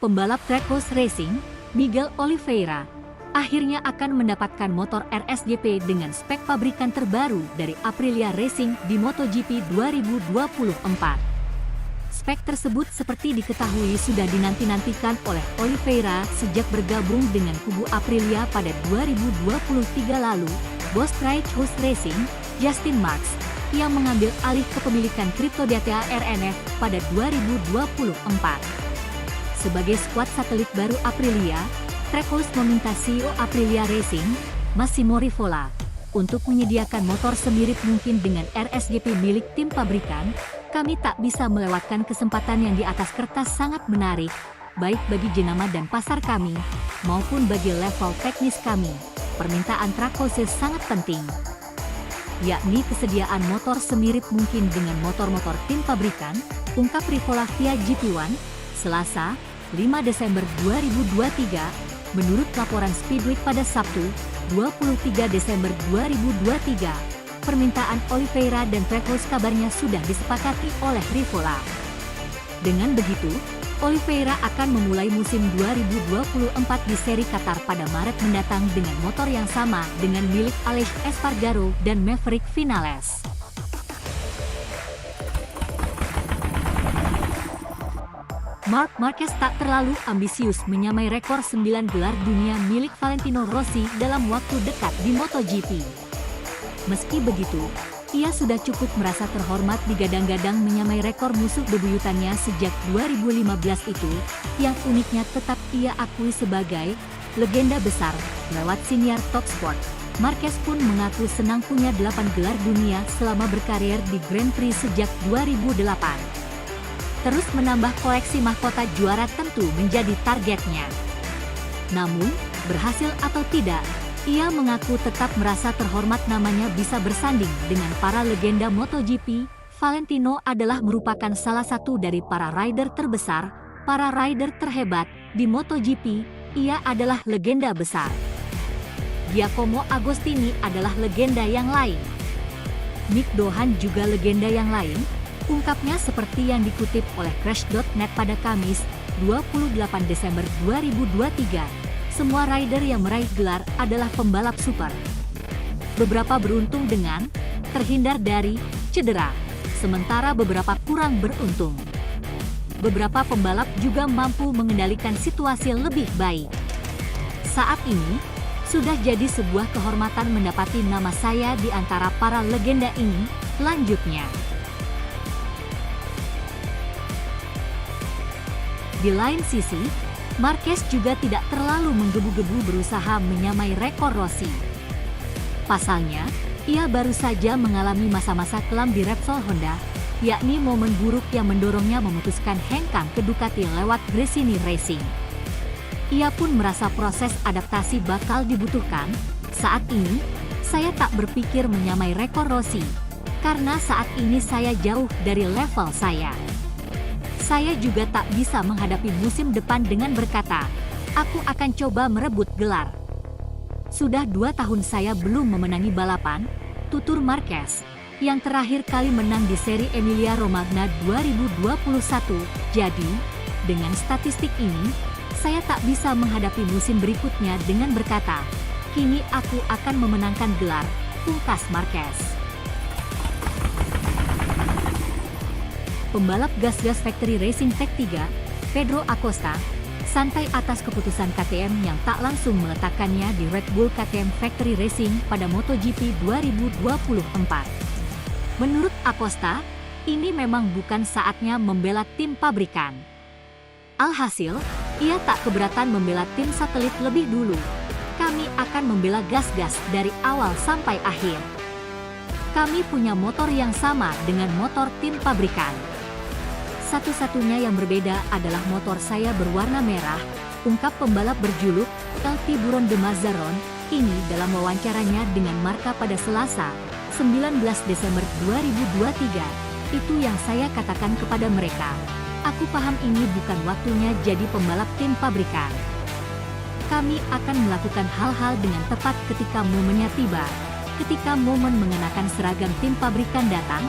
Pembalap Trackhouse Racing, Miguel Oliveira, akhirnya akan mendapatkan motor RSGP dengan spek pabrikan terbaru dari Aprilia Racing di MotoGP 2024. Spek tersebut seperti diketahui sudah dinanti-nantikan oleh Oliveira sejak bergabung dengan kubu Aprilia pada 2023 lalu. Bos Trackhouse Racing, Justin Marks, yang mengambil alih kepemilikan Crypto.dta RNF pada 2024. Sebagai skuad satelit baru Aprilia, Trackhouse meminta CEO Aprilia Racing, Massimo Rivola, untuk menyediakan motor semirip mungkin dengan RSGP milik tim pabrikan. Kami tak bisa melewatkan kesempatan yang di atas kertas sangat menarik, baik bagi jenama dan pasar kami, maupun bagi level teknis kami. Permintaan Trackhouse sangat penting, yakni kesediaan motor semirip mungkin dengan motor-motor tim pabrikan, ungkap Rivola via GP1, Selasa, 5 Desember 2023, menurut laporan Speedweek pada Sabtu, 23 Desember 2023, permintaan Oliveira dan Trackhouse kabarnya sudah disepakati oleh Rivola. Dengan begitu, Oliveira akan memulai musim 2024 di seri Qatar pada Maret mendatang dengan motor yang sama dengan milik Aleix Espargaro dan Maverick Vinales. Marc Marquez tak terlalu ambisius menyamai rekor 9 gelar dunia milik Valentino Rossi dalam waktu dekat di MotoGP. Meski begitu, ia sudah cukup merasa terhormat digadang-gadang menyamai rekor musuh bebuyutannya sejak 2015 itu, yang uniknya tetap ia akui sebagai legenda besar lewat siniar Top Sport. Marquez pun mengaku senang punya 8 gelar dunia selama berkarir di Grand Prix sejak 2008. Terus menambah koleksi mahkota juara tentu menjadi targetnya. Namun, berhasil atau tidak, ia mengaku tetap merasa terhormat namanya bisa bersanding dengan para legenda MotoGP. Valentino adalah merupakan salah satu dari para rider terbesar, para rider terhebat di MotoGP. Ia adalah legenda besar. Giacomo Agostini adalah legenda yang lain. Mick Doohan juga legenda yang lain, ungkapnya seperti yang dikutip oleh Crash.net pada Kamis, 28 Desember 2023. Semua rider yang meraih gelar adalah pembalap super. Beberapa beruntung dengan terhindar dari cedera, sementara beberapa kurang beruntung. Beberapa pembalap juga mampu mengendalikan situasi lebih baik. Saat ini, sudah jadi sebuah kehormatan mendapati nama saya di antara para legenda ini, lanjutnya. Di lain sisi, Marquez juga tidak terlalu menggebu-gebu berusaha menyamai rekor Rossi. Pasalnya, ia baru saja mengalami masa-masa kelam di Repsol Honda, yakni momen buruk yang mendorongnya memutuskan hengkang ke Ducati lewat Gresini Racing. Ia pun merasa proses adaptasi bakal dibutuhkan. Saat ini, saya tak berpikir menyamai rekor Rossi, karena saat ini saya jauh dari level saya. Saya juga tak bisa menghadapi musim depan dengan berkata, aku akan coba merebut gelar. Sudah 2 tahun saya belum memenangi balapan, tutur Marquez, yang terakhir kali menang di seri Emilia-Romagna 2021. Jadi, dengan statistik ini, saya tak bisa menghadapi musim berikutnya dengan berkata, kini aku akan memenangkan gelar, pungkas Marquez. Pembalap gas-gas Factory Racing Tech 3, Pedro Acosta, santai atas keputusan KTM yang tak langsung meletakkannya di Red Bull KTM Factory Racing pada MotoGP 2024. Menurut Acosta, ini memang bukan saatnya membela tim pabrikan. Alhasil, ia tak keberatan membela tim satelit lebih dulu. Kami akan membela gas-gas dari awal sampai akhir. Kami punya motor yang sama dengan motor tim pabrikan. Satu-satunya yang berbeda adalah motor saya berwarna merah, ungkap pembalap berjuluk El Tiburon de Mazarrón ini dalam wawancaranya dengan Marca pada Selasa, 19 Desember 2023. Itu yang saya katakan kepada mereka. Aku paham ini bukan waktunya jadi pembalap tim pabrikan. Kami akan melakukan hal-hal dengan tepat ketika momennya tiba. Ketika momen mengenakan seragam tim pabrikan datang,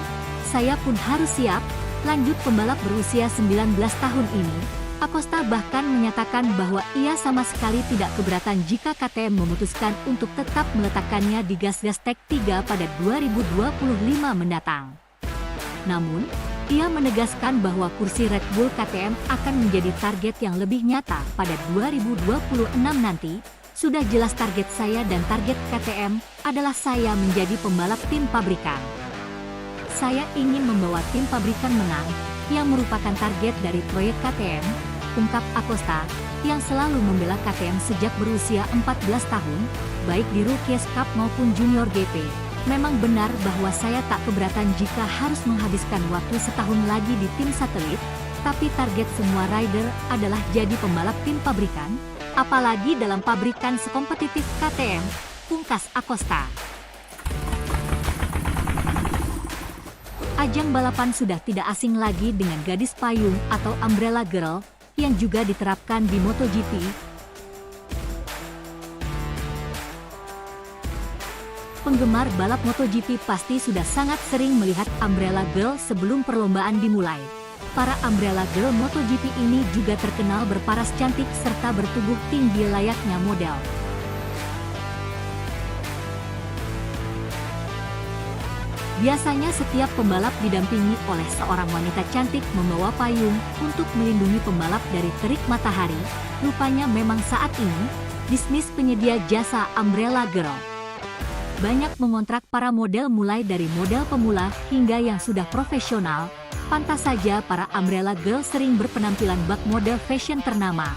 saya pun harus siap. Lanjut pembalap berusia 19 tahun ini, Acosta bahkan menyatakan bahwa ia sama sekali tidak keberatan jika KTM memutuskan untuk tetap meletakkannya di gas-gas Tech 3 pada 2025 mendatang. Namun, ia menegaskan bahwa kursi Red Bull KTM akan menjadi target yang lebih nyata pada 2026 nanti. Sudah jelas target saya dan target KTM adalah saya menjadi pembalap tim pabrikan. Saya ingin membawa tim pabrikan menang, yang merupakan target dari proyek KTM, ungkap Acosta, yang selalu membela KTM sejak berusia 14 tahun, baik di Rookies Cup maupun Junior GP. Memang benar bahwa saya tak keberatan jika harus menghabiskan waktu setahun lagi di tim satelit, tapi target semua rider adalah jadi pembalap tim pabrikan, apalagi dalam pabrikan sekompetitif KTM, pungkas Acosta. Ajang balapan sudah tidak asing lagi dengan gadis payung atau Umbrella Girl, yang juga diterapkan di MotoGP. Penggemar balap MotoGP pasti sudah sangat sering melihat Umbrella Girl sebelum perlombaan dimulai. Para Umbrella Girl MotoGP ini juga terkenal berparas cantik serta bertubuh tinggi layaknya model. Biasanya setiap pembalap didampingi oleh seorang wanita cantik membawa payung untuk melindungi pembalap dari terik matahari. Rupanya memang saat ini, bisnis penyedia jasa Umbrella Girl banyak mengontrak para model mulai dari model pemula hingga yang sudah profesional. Pantas saja para Umbrella Girl sering berpenampilan bak model fashion ternama.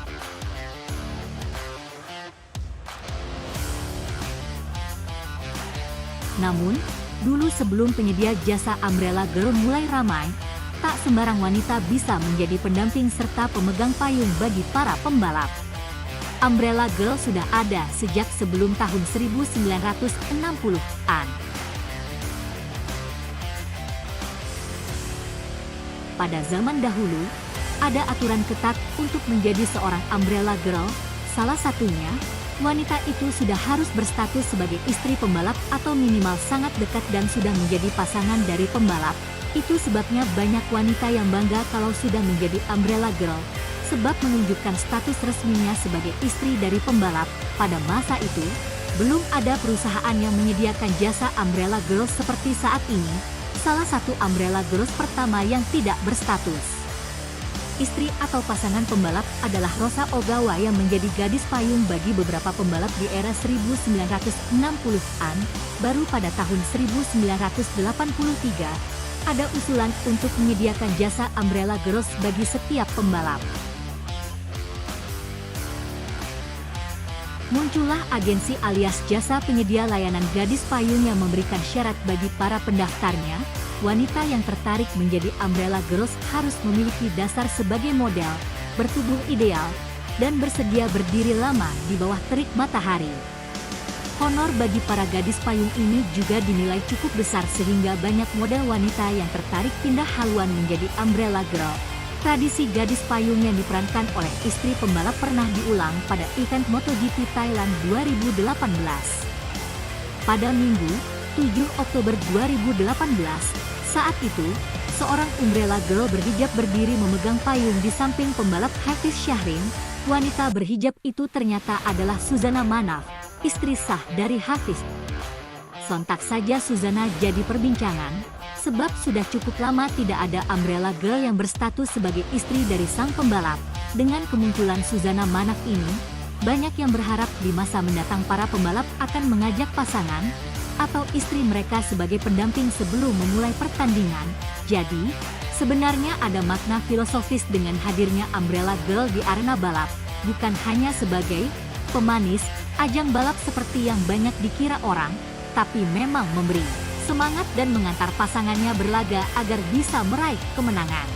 Namun, dulu sebelum penyedia jasa Umbrella Girl mulai ramai, tak sembarang wanita bisa menjadi pendamping serta pemegang payung bagi para pembalap. Umbrella Girl sudah ada sejak sebelum tahun 1960-an. Pada zaman dahulu, ada aturan ketat untuk menjadi seorang Umbrella Girl, salah satunya, wanita itu sudah harus berstatus sebagai istri pembalap atau minimal sangat dekat dan sudah menjadi pasangan dari pembalap. Itu sebabnya banyak wanita yang bangga kalau sudah menjadi Umbrella Girl, sebab menunjukkan status resminya sebagai istri dari pembalap. Pada masa itu, belum ada perusahaan yang menyediakan jasa Umbrella Girl seperti saat ini. Salah satu Umbrella Girls pertama yang tidak berstatus istri atau pasangan pembalap adalah Rosa Ogawa yang menjadi gadis payung bagi beberapa pembalap di era 1960-an. Baru pada tahun 1983, ada usulan untuk menyediakan jasa Umbrella Girls bagi setiap pembalap. Muncullah agensi alias jasa penyedia layanan gadis payung yang memberikan syarat bagi para pendaftarnya. Wanita yang tertarik menjadi Umbrella Girls harus memiliki dasar sebagai model, bertubuh ideal, dan bersedia berdiri lama di bawah terik matahari. Honor bagi para gadis payung ini juga dinilai cukup besar sehingga banyak model wanita yang tertarik pindah haluan menjadi Umbrella Girl. Tradisi gadis payung yang diperankan oleh istri pembalap pernah diulang pada event MotoGP Thailand 2018. Pada Minggu, 7 Oktober 2018, saat itu, seorang Umbrella Girl berhijab berdiri memegang payung di samping pembalap Hafiz Syahrin. Wanita berhijab itu ternyata adalah Suzana Manaf, istri sah dari Hafiz. Sontak saja Suzana jadi perbincangan, sebab sudah cukup lama tidak ada Umbrella Girl yang berstatus sebagai istri dari sang pembalap. Dengan kemunculan Suzana Manaf ini, banyak yang berharap di masa mendatang para pembalap akan mengajak pasangan atau istri mereka sebagai pendamping sebelum memulai pertandingan. Jadi, sebenarnya ada makna filosofis dengan hadirnya Umbrella Girl di arena balap, bukan hanya sebagai pemanis ajang balap seperti yang banyak dikira orang, tapi memang memberi semangat dan mengantar pasangannya berlaga agar bisa meraih kemenangan.